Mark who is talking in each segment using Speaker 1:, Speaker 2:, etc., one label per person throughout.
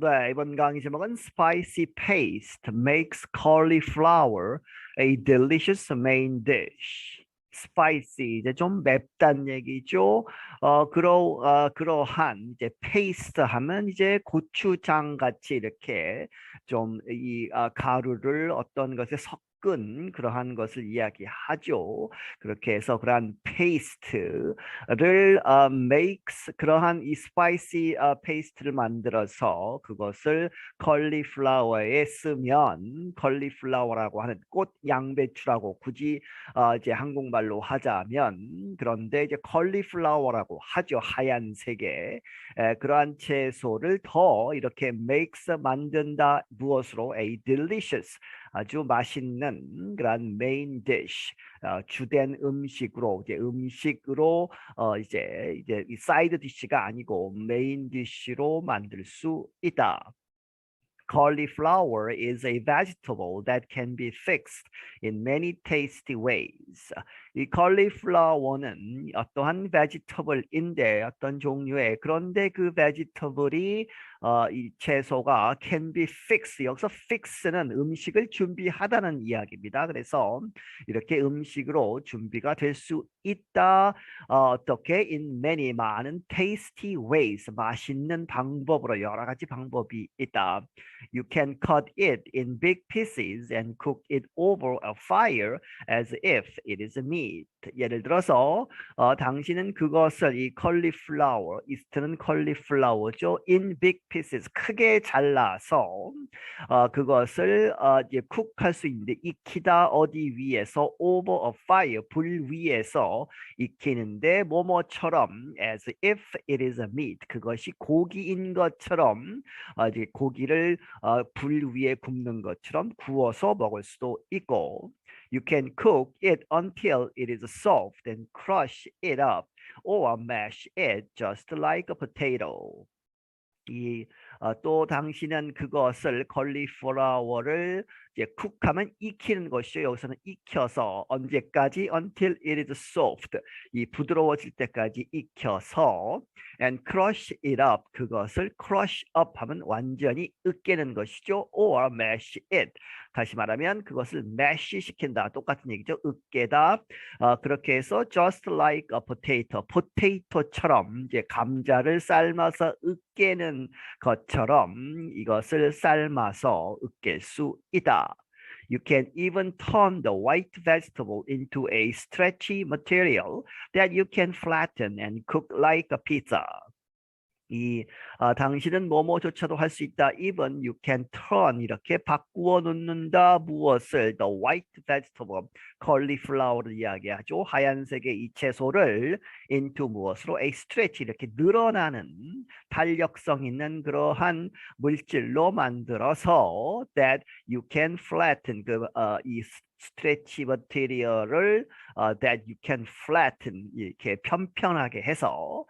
Speaker 1: 네, 이번 강의 제목은 Spicy paste makes cauliflower a delicious main dish. Spicy 이제 좀 맵단 얘기죠. 그러한 이제 페이스트 하면 이제 고추장 같이 이렇게 좀 이 가루를 어떤 것에 섞은 그러한 것을 이야기하죠. 그렇게 해서 그러한 페이스트를 makes 그러한 이 스파이시 페이스트를 만들어서 그것을 컬리플라워에 쓰면 컬리플라워라고 하는 꽃 양배추라고 굳이 이제 한국말로 하자면 그런데 이제 컬리플라워라고 하죠. 하얀색의 그러한 채소를 더 이렇게 makes 만든다 무엇으로 a delicious 아주 맛있는 그런 메인 디쉬 주된 음식으로 이제 이 사이드 디쉬가 아니고 메인 디쉬로 만들 수 있다. Cauliflower is a vegetable that can be fixed in many tasty ways. 이 cauliflower는 어떠한 vegetable인데 어떤 종류의 그런데 그 vegetable이 이 채소가 can be fixed 여기서 fix는 음식을 준비하다는 이야기입니다. 그래서 이렇게 음식으로 준비가 될 수 있다. 어떻게 in many 많은 tasty ways 맛있는 방법으로 여러 가지 방법이 있다. You can cut it in big pieces and cook it over a fire as if it is meat. 예를 들어서 당신은 그것을 이 컬리플라워, 이스트는 컬리플라워죠. in big pieces 크게 잘라서 그것을 이제 쿡할 수 있는데 익히다 어디 위에서 over a fire 불 위에서 익히는데 뭐뭐처럼 as if it is a meat 그것이 고기인 것처럼 이제 고기를 불 위에 굽는 것처럼 구워서 먹을 수도 있고 You can cook it until it is soft and crush it up or mash it just like a potato. 또 당신은 그것을 컬리플라워를 이제 쿡하면 익히는 것이죠. 여기서는 익혀서 언제까지 until it is soft 이 부드러워질 때까지 익혀서 and crush it up 그것을 crush up 하면 완전히 으깨는 것이죠. or mash it 다시 말하면 그것을 mash 시킨다 똑같은 얘기죠. 으깨다 그렇게 해서 just like a potato 포테이토처럼 이제 감자를 삶아서 으깨는 것처럼 이것을 삶아서 으깰 수 있다. You can even turn the white vegetable into a stretchy material that you can flatten and cook like a pizza. 당신은 뭐뭐조차도 할 수 있다. Even you can turn 이렇게 바꾸어 놓는다. 무엇을? The white vegetable, cauliflower를 이야기하죠. 하얀색의 이 채소를 into 무엇으로? A stretch 이렇게 늘어나는 탄력성 있는 그러한 물질로 만들어서 that you can flatten 이 스트레치 머티리얼을 that you can flatten 이렇게 편편하게 해서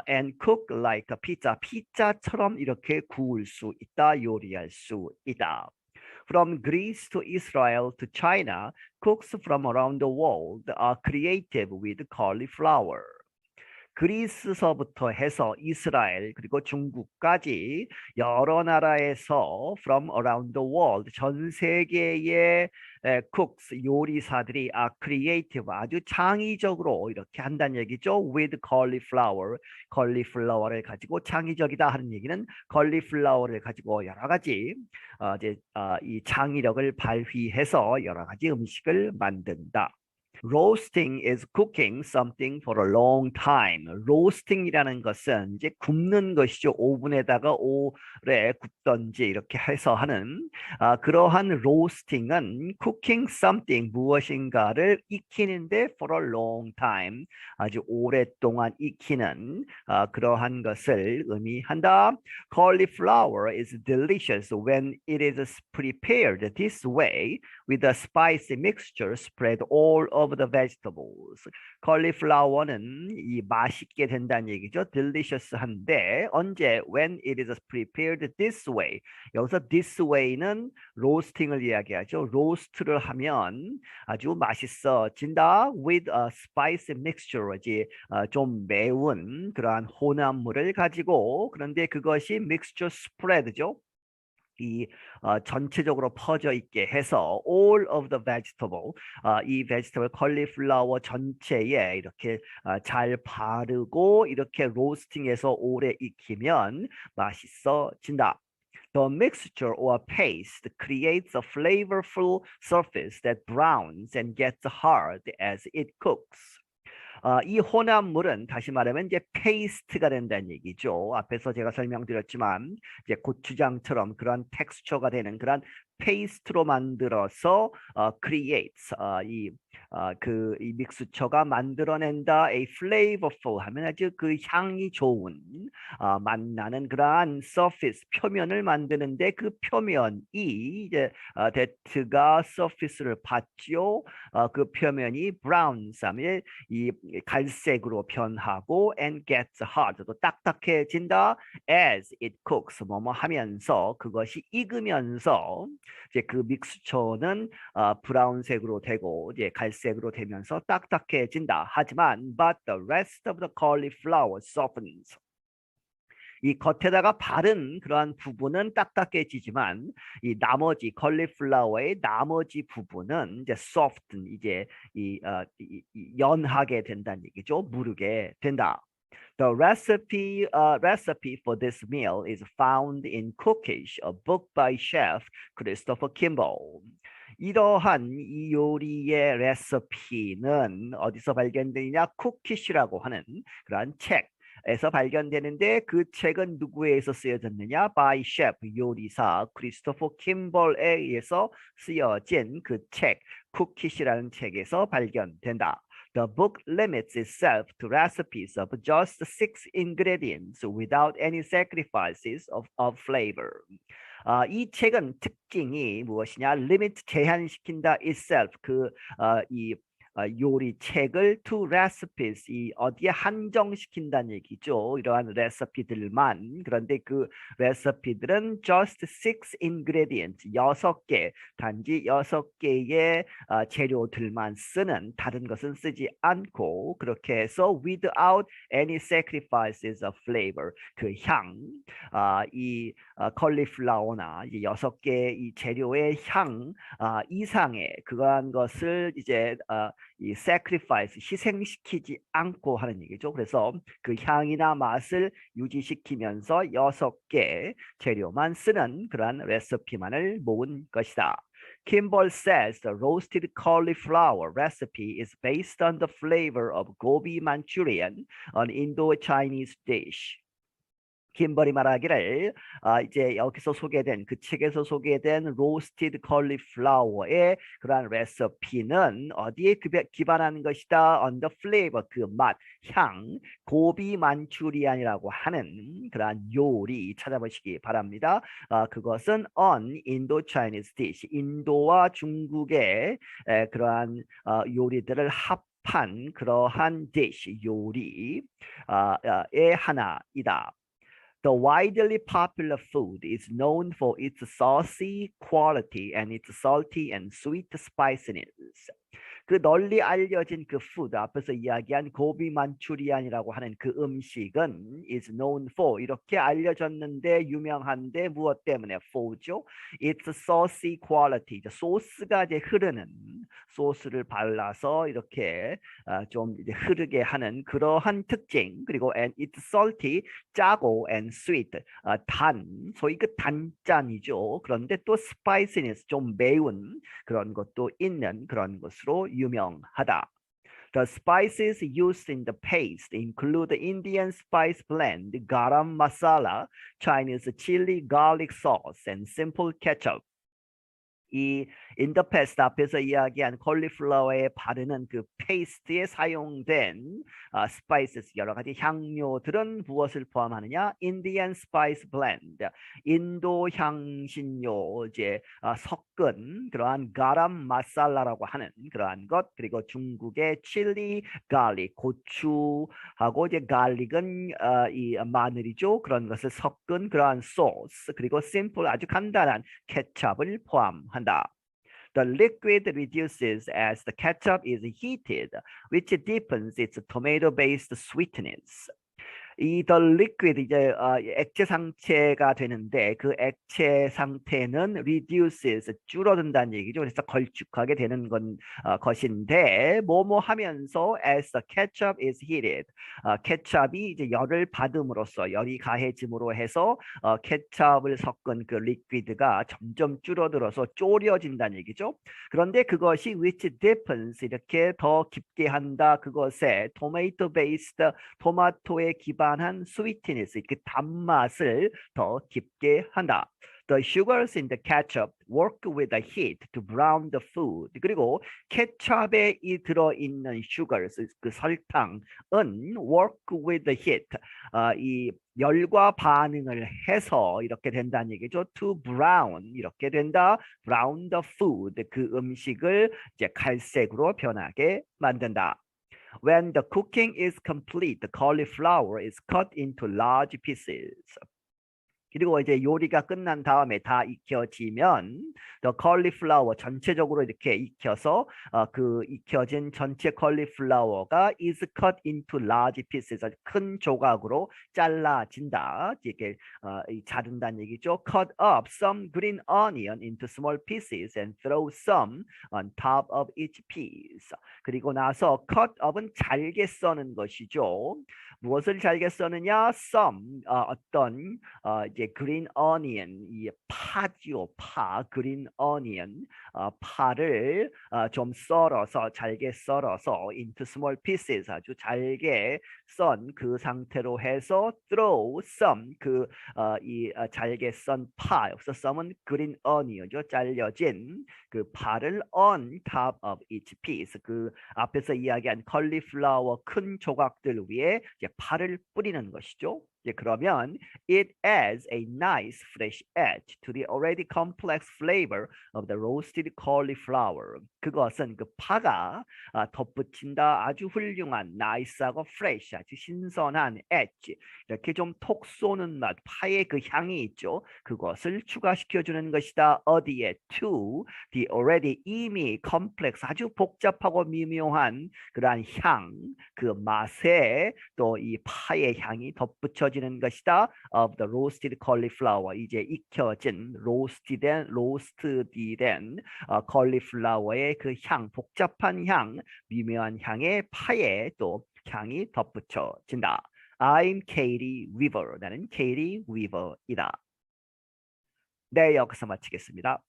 Speaker 1: and cook like a pizza 피자처럼 이렇게 구울 수 있다 요리할 수 있다. From Greece to Israel to China, cooks from around the world are creative with cauliflower. 그리스서부터 해서 이스라엘 그리고 중국까지 여러 나라에서 from around the world 전 세계의 cooks 요리사들이 creative 아주 창의적으로 이렇게 한다는 얘기죠. with cauliflower 컬리플라워를 가지고 창의적이다 하는 얘기는 컬리플라워를 가지고 여러 가지 이 창의력을 발휘해서 여러 가지 음식을 만든다. Roasting is cooking something for a long time. Roasting이라는 것은 이제 굽는 것이죠. 오븐에다가 오래 굽던지 이렇게 해서 하는 그러한 roasting은 cooking something 무엇인가를 익히는데 for a long time 아주 오랫동안 익히는 그러한 것을 의미한다. Cauliflower is delicious when it is prepared this way with a spicy mixture spread all over the vegetables. 컬리플라워는 이 맛있게 된다는 얘기죠. delicious한데 언제? When it is prepared this way. 여기서 this way는 로스팅을 이야기하죠. 로스트를 하면 아주 맛있어진다. with a spicy mixture, 좀 매운 그러한 혼합물을 가지고 그런데 그것이 mixture spread죠. 이 전체적으로 퍼져 있게 해서 all of the vegetable, 이 vegetable 컬리플라워 전체에 이렇게 잘 바르고 이렇게 로스팅해서 오래 익히면 맛있어진다. The mixture or paste creates a flavorful surface that browns and gets hard as it cooks. 이 혼합물은 다시 말하면 이제 페이스트가 된다는 얘기죠. 앞에서 제가 설명드렸지만 이제 고추장처럼 그런 텍스처가 되는 그런 페이스트로 만들어서 creates 이 믹스처가 만들어낸다. a flavorful 하면 아주 그 향이 좋은 맛나는 그러한 surface 표면을 만드는데 그 표면이 이제 that가 surface를 받죠. 그 표면이 brown 하면 이 갈색으로 변하고 and gets hard 또 딱딱해진다. as it cooks 뭐뭐 하면서 그것이 익으면서 이제 그 믹스처는 브라운색으로 되고 이제 갈색으로 되면서 딱딱해진다. 하지만 but the rest of the cauliflower softens. 이 겉에다가 바른 그러한 부분은 딱딱해지지만 이 나머지 컬리플라워의 나머지 부분은 이제 soft 이제 연하게 된다는 얘기죠. 무르게 된다. The recipe for this meal is found in Cookish, a book by chef Christopher Kimball. 이러한 이 요리의 레시피는 어디서 발견되느냐? 쿠키시라고 하는 그러한 책에서 발견되는데 그 책은 누구에서 쓰여졌느냐? by chef 요리사 크리스토퍼 킴벌에 의해서 쓰여진 그 책, 쿠키시라는 책에서 발견된다. The book limits itself to recipes of just 6 ingredients without any sacrifices of flavor. 이 책은 특징이 무엇이냐? limit 제한시킨다 itself 이 요리책을 to recipes 이 어디에 한정시킨다는 얘기죠. 이러한 레시피들만. 그런데 그 레시피들은 just 6 ingredients 6개 단지 6개의 재료들만 쓰는 다른 것은 쓰지 않고 그렇게 해서 without any sacrifices of flavor 그 향 이 컬리플라워나 이 6개의 이 재료의 향 이상의 그러한 것을 이제 이 sacrifice 희생시키지 않고 하는 얘기죠. 그래서 그 향이나 맛을 유지시키면서 6개 재료만 쓰는 그러한 레시피만을 모은 것이다. Kimball says the roasted cauliflower recipe is based on the flavor of gobi Manchurian, an Indo-Chinese dish. 킴벌이 말하기를 이제 여기서 소개된 그 책에서 소개된 로스티드 컬리플라워의 그러한 레시피는 어디에 기반하는 것이다? on the flavor 그 맛, 향, 고비 만추리안이라고 하는 그러한 요리 찾아보시기 바랍니다. 그것은 on Indo-Chinese dish 인도와 중국의 그러한 요리들을 합한 그러한 dish 요리의 하나이다. The widely popular food is known for its saucy quality and its salty and sweet spiciness. 그 널리 알려진 그 푸드 앞에서 이야기한 고비 만추리안이라고 하는 그 음식은 is known for 이렇게 알려졌는데 유명한데 무엇 때문에 for죠? It's saucy quality. 소스가 이제 흐르는 소스를 발라서 이렇게 좀 이제 흐르게 하는 그러한 특징 그리고 and it's salty 짜고 and sweet 단 소위 그 단짠이죠. 그런데 또 spiciness 좀 매운 그런 것도 있는 그런 것으로 유명하다. The spices used in the paste include Indian spice blend, garam masala, Chinese chili garlic sauce, and simple ketchup. 이 in the past 앞에서 이야기한 콜리플라워에 바르는 그 페이스트에 사용된 spices 여러 가지 향료들은 무엇을 포함하느냐? Indian spice blend, 인도 향신료 이제 섞은 그러한 가람 마살라라고 하는 그러한 것, 그리고 중국의 칠리, 갈릭, 고추하고 이제 갈릭은 이 마늘이죠. 그런 것을 섞은 그러한 소스, 그리고 심플 아주 간단한 케첩을 포함한다. The liquid reduces as the ketchup is heated, which deepens its tomato-based sweetness. 이 the liquid 이제 액체 상태가 되는데 그 액체 상태는 reduces 줄어든다는 얘기죠. 그래서 걸쭉하게 되는 것인데 뭐뭐 하면서 as the ketchup is heated, 케첩이 이제 열을 받음으로써 열이 가해짐으로 해서 케첩을 섞은 그 리퀴드가 점점 줄어들어서 졸여진다는 얘기죠. 그런데 그것이 which deepens 이렇게 더 깊게 한다. 그것에 tomato based 토마토에 기반한 sweetness 그 단맛을 더 깊게 한다. The sugars in the ketchup work with the heat to brown the food. 그리고 케첩에 들어있는 sugars, 그 설탕은 work with the heat, 이 열과 반응을 해서 이렇게 된다는 얘기죠. To brown 이렇게 된다. Brown the food 그 음식을 이제 갈색으로 변하게 만든다. When the cooking is complete, the cauliflower is cut into large pieces. 그리고 이제 요리가 끝난 다음에 다 익혀지면 the cauliflower 전체적으로 이렇게 익혀서 그 익혀진 전체 cauliflower가 is cut into large pieces 큰 조각으로 잘라진다. 이렇게 자른다는 얘기죠. Cut up some green onion into small pieces and throw some on top of each piece. 그리고 나서 cut up은 잘게 써는 것이죠. 무엇을 잘게 써느냐? some 어떤 이제 green onion 이 파지요. 파 green onion 파를 좀 썰어서 잘게 썰어서 into small pieces 아주 잘게 썬 그 상태로 해서 throw some 그 이 잘게 썬 파 여기서 some은 green onion이죠. 잘려진 그 파를 on top of each piece 그 앞에서 이야기한 cauliflower 큰 조각들 위에 이제 파를 뿌리는 것이죠. 그러면 it adds a nice fresh edge to the already complex flavor of the roasted cauliflower. 그것은 그 파가 덧붙인다 아주 훌륭한 nice하고 fresh 아주 신선한 edge 이렇게 좀 톡 쏘는 맛 파의 그 향이 있죠. 그것을 추가시켜주는 것이다. 어디에? to the already 이미 complex 아주 복잡하고 미묘한 그러한 향 그 맛에 또 이 파의 향이 덧붙여지는 것이다. of the roasted cauliflower 이제 익혀진 로스트된 cauliflower의 그 향 복잡한 향 미묘한 향의 파에 또 향이 덧붙여진다. I'm Katie Weaver. 나는 Katie Weaver이다. 네, 여기서 마치겠습니다.